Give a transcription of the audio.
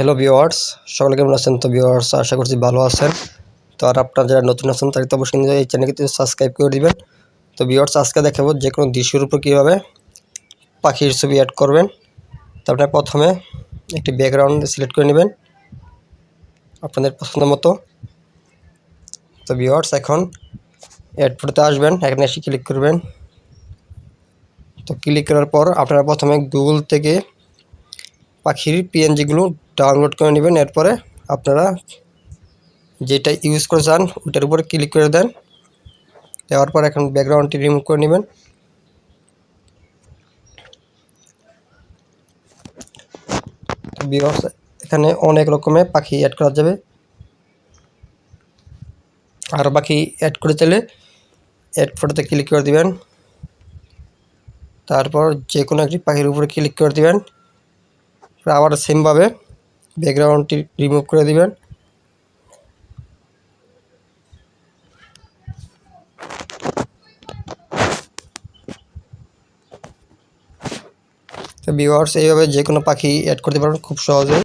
Hello viewers, সকলে কেমন আছেন? তো ভিউয়ার্স, আশা করছি ভালো আছেন। তো আর আপনারা যারা নতুন আছেন তারা তো অবশ্যই এই চ্যানেলকে সাবস্ক্রাইব করে দিবেন। তো ভিউয়ার্স, আজকে দেখাবো যে কোনো দৃশ্যের উপর কীভাবে পাখির ছবি অ্যাড করবেন। তো আপনারা প্রথমে একটি ব্যাকগ্রাউন্ড সিলেক্ট করে নেবেন আপনাদের পছন্দ মতো। তো ভিউয়ার্স, এখন অ্যাড ফটোতে আসবেন, এখানে এসে ক্লিক করবেন। তো ক্লিক করার পর আপনারা প্রথমে গুগল থেকে পাখির পিএনজিগুলো ডাউনলোড করে নেবেন। এরপরে আপনারা যেটা ইউজ করে চান ওটার উপরে ক্লিক করে দেন। দেওয়ার পর এখন ব্যাকগ্রাউন্ডটি রিমুভ করে নেবেন। ভিউয়ার্স, এখানে অনেক রকমের পাখি অ্যাড করা যাবে। আর বাকি অ্যাড করে চাইলে অ্যাড ফটোতে ক্লিক করে দিবেন। তারপর যে কোনো একটি পাখির উপরে ক্লিক করে দিবেন। আবার সেমভাবে ব্যাকগ্রাউন্ডটি রিমুভ করে দিবেন। তো ভিউয়ার্স, এইভাবে যে কোনো পাখি অ্যাড করতে পারবেন খুব সহজে।